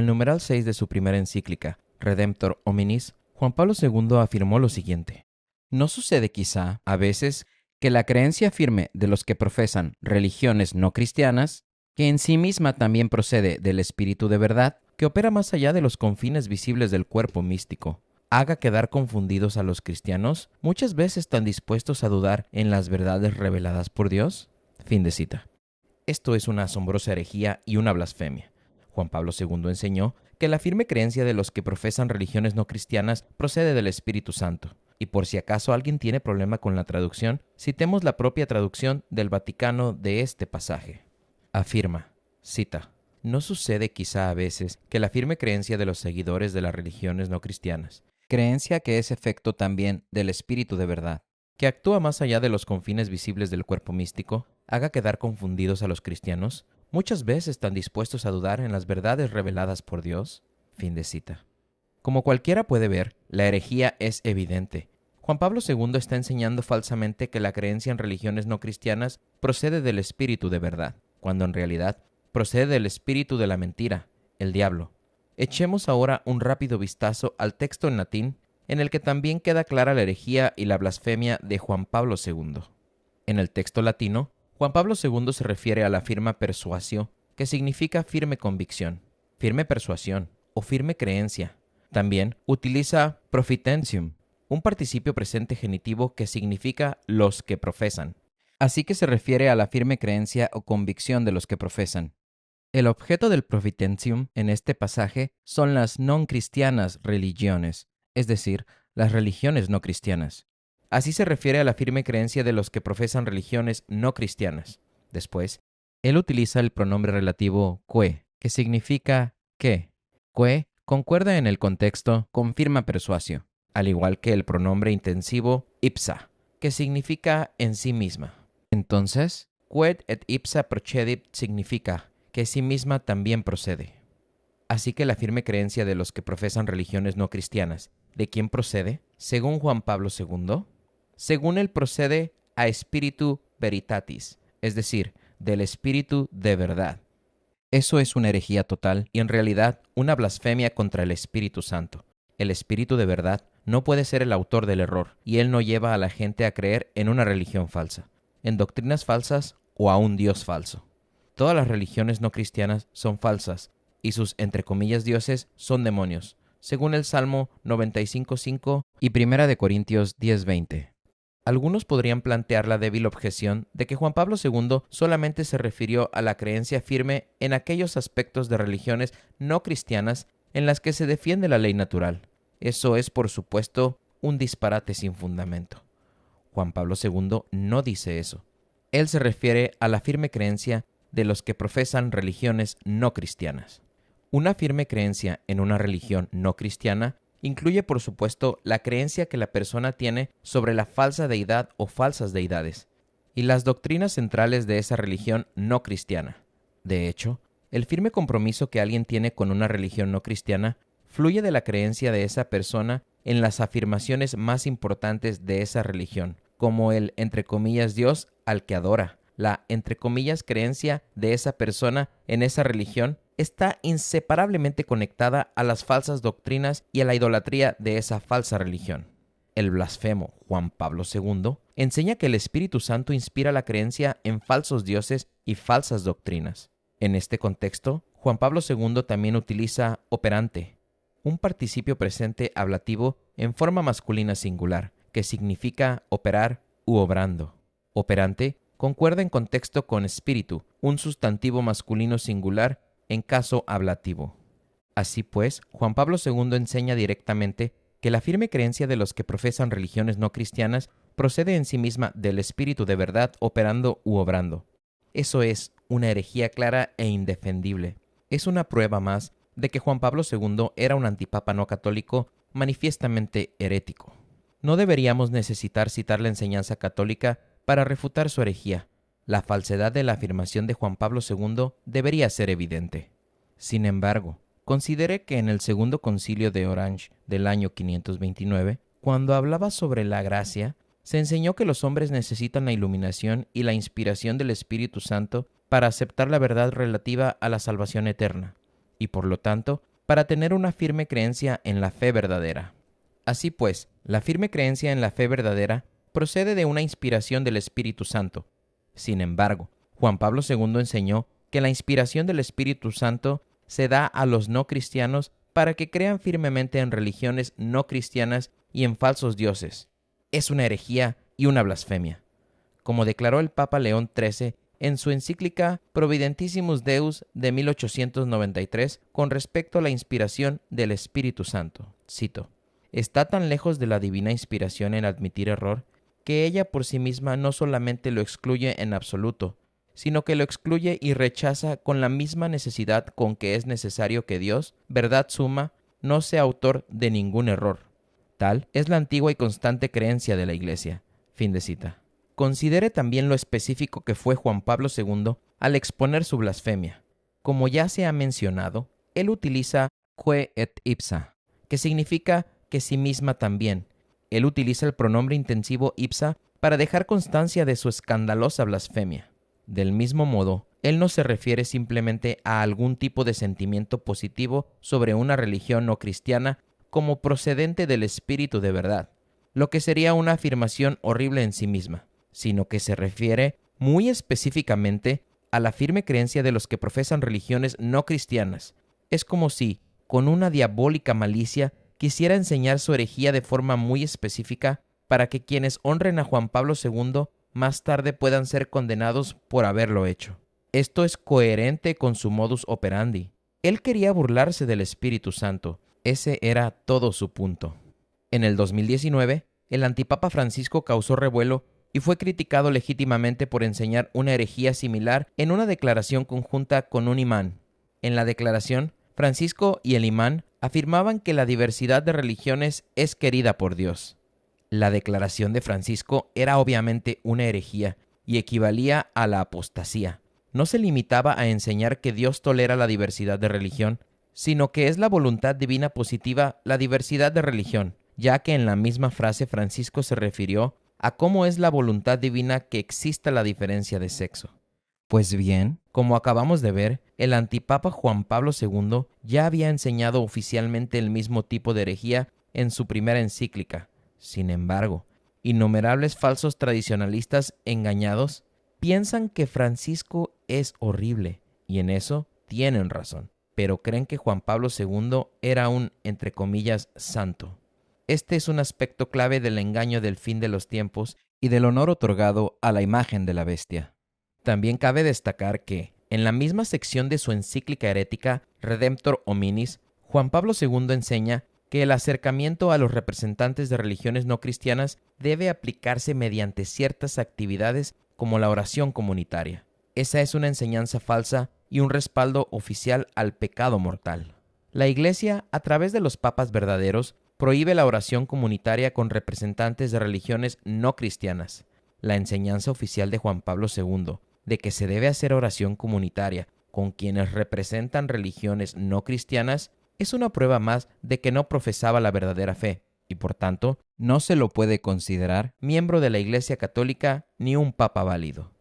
el numeral 6 de su primera encíclica, Redemptor Hominis, Juan Pablo II afirmó lo siguiente: ¿No sucede quizá, a veces, que la creencia firme de los que profesan religiones no cristianas, que en sí misma también procede del Espíritu de verdad, que opera más allá de los confines visibles del cuerpo místico, haga quedar confundidos a los cristianos, muchas veces tan dispuestos a dudar en las verdades reveladas por Dios? Fin de cita. Esto es una asombrosa herejía y una blasfemia. Juan Pablo II enseñó que la firme creencia de los que profesan religiones no cristianas procede del Espíritu Santo. Y por si acaso alguien tiene problema con la traducción, citemos la propia traducción del Vaticano de este pasaje. Afirma, cita: ¿no sucede quizá a veces que la firme creencia de los seguidores de las religiones no cristianas, creencia que es efecto también del Espíritu de verdad, que actúa más allá de los confines visibles del cuerpo místico, haga quedar confundidos a los cristianos, muchas veces tan dispuestos a dudar en las verdades reveladas por Dios? Fin de cita. Como cualquiera puede ver, la herejía es evidente. Juan Pablo II está enseñando falsamente que la creencia en religiones no cristianas procede del espíritu de verdad, cuando en realidad procede del espíritu de la mentira, el diablo. Echemos ahora un rápido vistazo al texto en latín, en el que también queda clara la herejía y la blasfemia de Juan Pablo II. En el texto latino, Juan Pablo II se refiere a la firma persuasio, que significa firme convicción, firme persuasión o firme creencia. También utiliza profitentium, un participio presente genitivo que significa los que profesan. Así que se refiere a la firme creencia o convicción de los que profesan. El objeto del profitentium en este pasaje son las non cristianas religiones, es decir, las religiones no cristianas. Así se refiere a la firme creencia de los que profesan religiones no cristianas. Después, él utiliza el pronombre relativo que significa que. Que concuerda en el contexto con firma persuasio, al igual que el pronombre intensivo ipsa, que significa en sí misma. Entonces, quod et ipsa procedit significa que sí misma también procede. Así que la firme creencia de los que profesan religiones no cristianas, ¿de quién procede? Según Juan Pablo II, según él procede a spiritu veritatis, es decir, del espíritu de verdad. Eso es una herejía total y en realidad una blasfemia contra el Espíritu Santo. El Espíritu de verdad no puede ser el autor del error, y él no lleva a la gente a creer en una religión falsa, en doctrinas falsas o a un Dios falso. Todas las religiones no cristianas son falsas, y sus entre comillas dioses son demonios, según el Salmo 95:5 y 1 Corintios 10:20. Algunos podrían plantear la débil objeción de que Juan Pablo II solamente se refirió a la creencia firme en aquellos aspectos de religiones no cristianas en las que se defiende la ley natural. Eso es, por supuesto, un disparate sin fundamento. Juan Pablo II no dice eso. Él se refiere a la firme creencia de los que profesan religiones no cristianas. Una firme creencia en una religión no cristiana incluye, por supuesto, la creencia que la persona tiene sobre la falsa deidad o falsas deidades y las doctrinas centrales de esa religión no cristiana. De hecho, el firme compromiso que alguien tiene con una religión no cristiana fluye de la creencia de esa persona en las afirmaciones más importantes de esa religión, como el, entre comillas, Dios al que adora. La, entre comillas, creencia de esa persona en esa religión está inseparablemente conectada a las falsas doctrinas y a la idolatría de esa falsa religión. El blasfemo Juan Pablo II enseña que el Espíritu Santo inspira la creencia en falsos dioses y falsas doctrinas. En este contexto, Juan Pablo II también utiliza operante, un participio presente ablativo en forma masculina singular, que significa operar u obrando. Operante concuerda en contexto con espíritu, un sustantivo masculino singular en caso ablativo. Así pues, Juan Pablo II enseña directamente que la firme creencia de los que profesan religiones no cristianas procede en sí misma del espíritu de verdad operando u obrando. Eso es una herejía clara e indefendible. Es una prueba más de que Juan Pablo II era un antipapa no católico manifiestamente herético. No deberíamos necesitar citar la enseñanza católica para refutar su herejía. La falsedad de la afirmación de Juan Pablo II debería ser evidente. Sin embargo, considere que en el Segundo Concilio de Orange del año 529, cuando hablaba sobre la gracia, se enseñó que los hombres necesitan la iluminación y la inspiración del Espíritu Santo para aceptar la verdad relativa a la salvación eterna, y por lo tanto, para tener una firme creencia en la fe verdadera. Así pues, la firme creencia en la fe verdadera procede de una inspiración del Espíritu Santo. Sin embargo, Juan Pablo II enseñó que la inspiración del Espíritu Santo se da a los no cristianos para que crean firmemente en religiones no cristianas y en falsos dioses. Es una herejía y una blasfemia, como declaró el Papa León XIII en su encíclica Providentissimus Deus de 1893 con respecto a la inspiración del Espíritu Santo. Cito: «Está tan lejos de la divina inspiración en admitir error, que ella por sí misma no solamente lo excluye en absoluto, sino que lo excluye y rechaza con la misma necesidad con que es necesario que Dios, verdad suma, no sea autor de ningún error. Tal es la antigua y constante creencia de la Iglesia». Fin de cita. Considere también lo específico que fue Juan Pablo II al exponer su blasfemia. Como ya se ha mencionado, él utiliza Que et ipsa, que significa que sí misma también. Él utiliza el pronombre intensivo ipsa para dejar constancia de su escandalosa blasfemia. Del mismo modo, él no se refiere simplemente a algún tipo de sentimiento positivo sobre una religión no cristiana como procedente del espíritu de verdad, lo que sería una afirmación horrible en sí misma, sino que se refiere muy específicamente a la firme creencia de los que profesan religiones no cristianas. Es como si, con una diabólica malicia, quisiera enseñar su herejía de forma muy específica para que quienes honren a Juan Pablo II más tarde puedan ser condenados por haberlo hecho. Esto es coherente con su modus operandi. Él quería burlarse del Espíritu Santo. Ese era todo su punto. En el 2019, el antipapa Francisco causó revuelo y fue criticado legítimamente por enseñar una herejía similar en una declaración conjunta con un imán. En la declaración, Francisco y el imán afirmaban que la diversidad de religiones es querida por Dios. La declaración de Francisco era obviamente una herejía y equivalía a la apostasía. No se limitaba a enseñar que Dios tolera la diversidad de religión, sino que es la voluntad divina positiva la diversidad de religión, ya que en la misma frase Francisco se refirió a cómo es la voluntad divina que exista la diferencia de sexo. Pues bien, Como acabamos de ver, el antipapa Juan Pablo II ya había enseñado oficialmente el mismo tipo de herejía en su primera encíclica. Sin embargo, innumerables falsos tradicionalistas engañados piensan que Francisco es horrible, y en eso tienen razón, pero creen que Juan Pablo II era un, entre comillas, santo. Este es un aspecto clave del engaño del fin de los tiempos y del honor otorgado a la imagen de la bestia. También cabe destacar que, en la misma sección de su encíclica herética Redemptor Hominis, Juan Pablo II enseña que el acercamiento a los representantes de religiones no cristianas debe aplicarse mediante ciertas actividades como la oración comunitaria. Esa es una enseñanza falsa y un respaldo oficial al pecado mortal. La Iglesia, a través de los papas verdaderos, prohíbe la oración comunitaria con representantes de religiones no cristianas. La enseñanza oficial de Juan Pablo II, de que se debe hacer oración comunitaria con quienes representan religiones no cristianas, es una prueba más de que no profesaba la verdadera fe, y por tanto, No se lo puede considerar miembro de la Iglesia Católica ni un papa válido.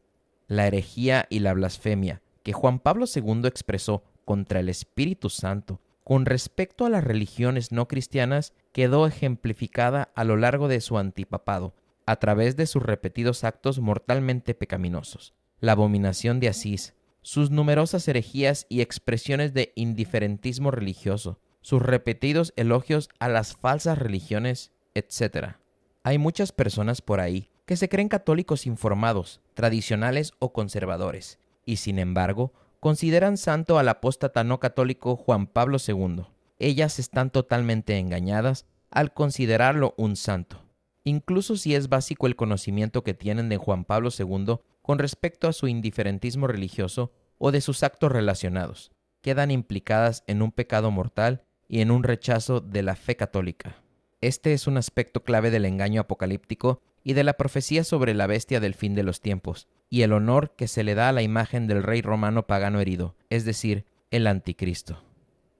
La herejía y la blasfemia que Juan Pablo II expresó contra el Espíritu Santo con respecto a las religiones no cristianas quedó ejemplificada a lo largo de su antipapado, a través de sus repetidos actos mortalmente pecaminosos. La abominación de Asís, sus numerosas herejías y expresiones de indiferentismo religioso, sus repetidos elogios a las falsas religiones, etc. Hay muchas personas por ahí que se creen católicos informados, tradicionales o conservadores, y sin embargo, consideran santo al apóstata no católico Juan Pablo II. Ellas están totalmente engañadas al considerarlo un santo. Incluso si es básico el conocimiento que tienen de Juan Pablo II con respecto a su indiferentismo religioso o de sus actos relacionados, quedan implicadas en un pecado mortal y en un rechazo de la fe católica. Este es un aspecto clave del engaño apocalíptico y de la profecía sobre la bestia del fin de los tiempos, y el honor que se le da a la imagen del rey romano pagano herido, es decir, el anticristo.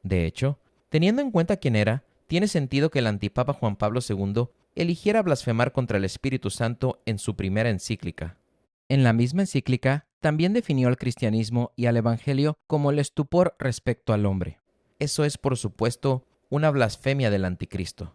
De hecho, teniendo en cuenta quién era, tiene sentido que el antipapa Juan Pablo II eligiera blasfemar contra el Espíritu Santo en su primera encíclica. En la misma encíclica, también definió al cristianismo y al evangelio como el estupor respecto al hombre. Eso es, por supuesto, una blasfemia del anticristo.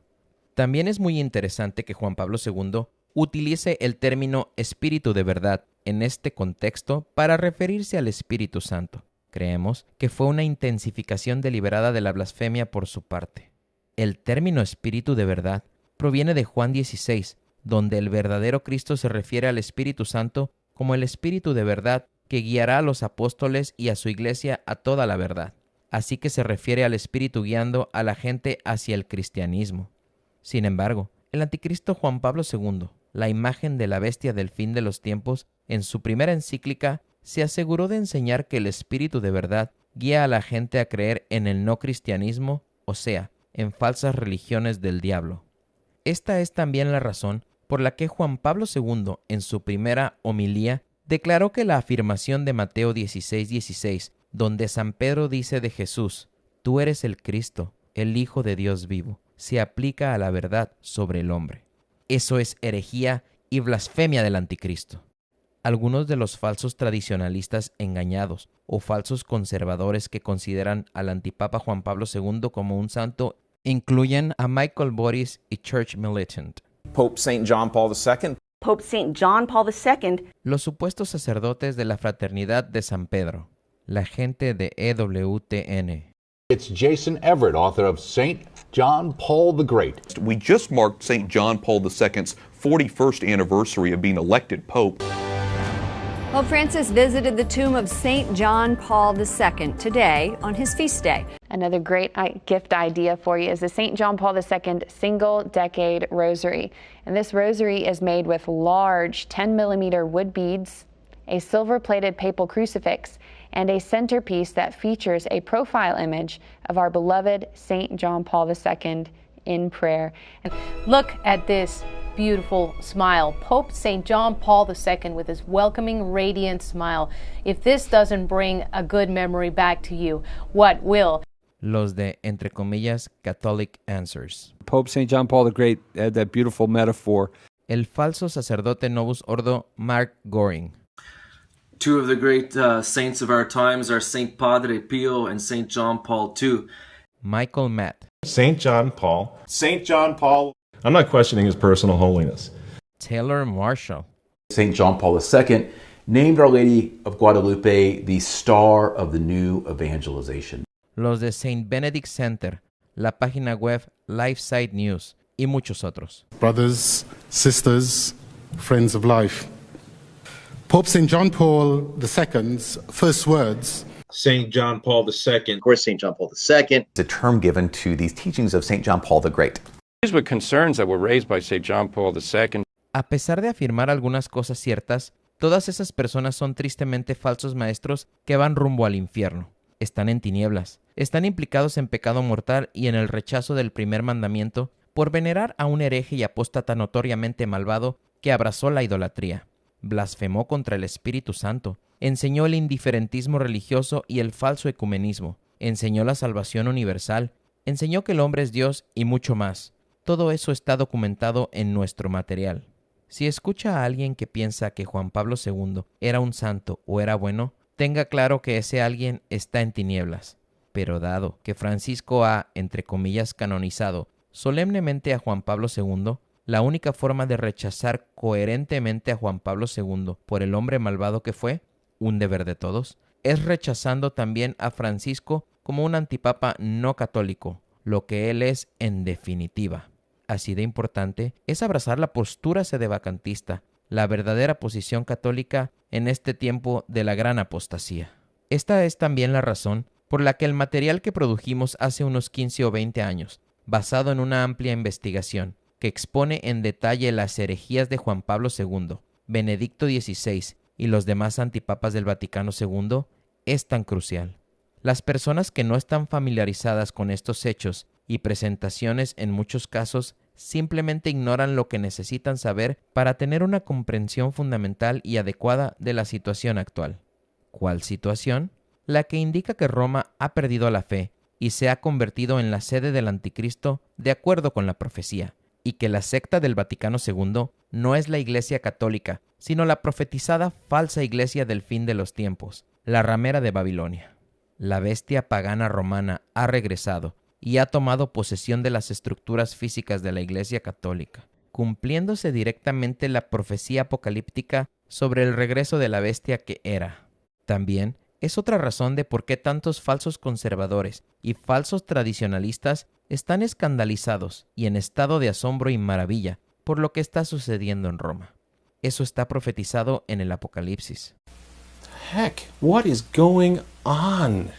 También es muy interesante que Juan Pablo II utilice el término Espíritu de verdad en este contexto para referirse al Espíritu Santo. Creemos que fue una intensificación deliberada de la blasfemia por su parte. El término Espíritu de verdad proviene de Juan 16, donde el verdadero Cristo se refiere al Espíritu Santo como el Espíritu de verdad que guiará a los apóstoles y a su iglesia a toda la verdad. Así que se refiere al Espíritu guiando a la gente hacia el cristianismo. Sin embargo, el anticristo Juan Pablo II, la imagen de la bestia del fin de los tiempos, en su primera encíclica, se aseguró de enseñar que el Espíritu de verdad guía a la gente a creer en el no cristianismo, o sea, en falsas religiones del diablo. Esta es también la razón por la que Juan Pablo II, en su primera homilía, declaró que la afirmación de Mateo 16:16, donde San Pedro dice de Jesús, «Tú eres el Cristo, el Hijo de Dios vivo», se aplica a la verdad sobre el hombre. Eso es herejía y blasfemia del anticristo. Algunos de los falsos tradicionalistas engañados o falsos conservadores que consideran al antipapa Juan Pablo II como un santo incluyen a Michael Boris y Church Militant. Pope St. John Paul II. Pope St. John Paul II. Los supuestos sacerdotes de la Fraternidad de San Pedro, la gente de EWTN. It's Jason Everett, author of St. John Paul the Great. We just marked St. John Paul II's 41st anniversary of being elected Pope. Pope Francis visited the tomb of St. John Paul II today on his feast day. Another great gift idea for you is the St. John Paul II Single Decade Rosary. And this rosary is made with large 10-millimeter wood beads, a silver-plated papal crucifix, and a centerpiece that features a profile image of our beloved St. John Paul II in prayer. Look at this beautiful smile. Pope St. John Paul II with his welcoming, radiant smile. If this doesn't bring a good memory back to you, what will? Los de, entre comillas, Catholic Answers. Pope St. John Paul the Great had that beautiful metaphor. El falso sacerdote Novus Ordo Mark Goring. Two of the great saints of our times are St. Padre Pio and St. John Paul II. Michael Matt. St. John Paul. St. John Paul. I'm not questioning his personal holiness. Taylor Marshall. St. John Paul II named Our Lady of Guadalupe the star of the new evangelization. Los de St. Benedict Center, la página web LifeSite News y muchos otros. Brothers, sisters, friends of life. Pope St. John Paul II's first words. St. John Paul II. Of course, St. John Paul II. It's a term given to these teachings of St. John Paul the Great. These were concerns that were raised by St. John Paul II. A pesar de afirmar algunas cosas ciertas, todas esas personas son tristemente falsos maestros que van rumbo al infierno. Están en tinieblas, están implicados en pecado mortal y en el rechazo del primer mandamiento por venerar a un hereje y apóstata notoriamente malvado que abrazó la idolatría, blasfemó contra el Espíritu Santo, enseñó el indiferentismo religioso y el falso ecumenismo, enseñó la salvación universal, enseñó que el hombre es Dios y mucho más. Todo eso está documentado en nuestro material. Si escucha a alguien que piensa que Juan Pablo II era un santo o era bueno, tenga claro que ese alguien está en tinieblas. Pero dado que Francisco ha, entre comillas, canonizado solemnemente a Juan Pablo II, la única forma de rechazar coherentemente a Juan Pablo II por el hombre malvado que fue, un deber de todos, es rechazando también a Francisco como un antipapa no católico, lo que él es en definitiva. Así de importante es abrazar la postura sedevacantista, la verdadera posición católica en este tiempo de la gran apostasía. Esta es también la razón por la que el material que produjimos hace unos 15 o 20 años, basado en una amplia investigación, que expone en detalle las herejías de Juan Pablo II, Benedicto XVI y los demás antipapas del Vaticano II, es tan crucial. Las personas que no están familiarizadas con estos hechos y presentaciones en muchos casos simplemente ignoran lo que necesitan saber para tener una comprensión fundamental y adecuada de la situación actual. ¿Cuál situación? La que indica que Roma ha perdido la fe y se ha convertido en la sede del anticristo de acuerdo con la profecía, y que la secta del Vaticano II no es la Iglesia católica, sino la profetizada falsa iglesia del fin de los tiempos, la ramera de Babilonia. La bestia pagana romana ha regresado y ha tomado posesión de las estructuras físicas de la Iglesia Católica, cumpliéndose directamente la profecía apocalíptica sobre el regreso de la bestia que era. También es otra razón de por qué tantos falsos conservadores y falsos tradicionalistas están escandalizados y en estado de asombro y maravilla por lo que está sucediendo en Roma. Eso está profetizado en el Apocalipsis. Heck, what is going on?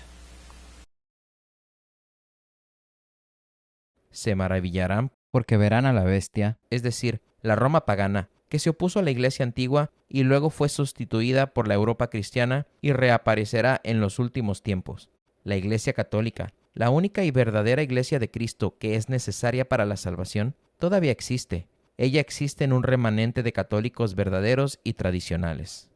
Se maravillarán porque verán a la bestia, es decir, la Roma pagana, que se opuso a la Iglesia antigua y luego fue sustituida por la Europa cristiana y reaparecerá en los últimos tiempos. La Iglesia católica, la única y verdadera Iglesia de Cristo que es necesaria para la salvación, todavía existe. Ella existe en un remanente de católicos verdaderos y tradicionales.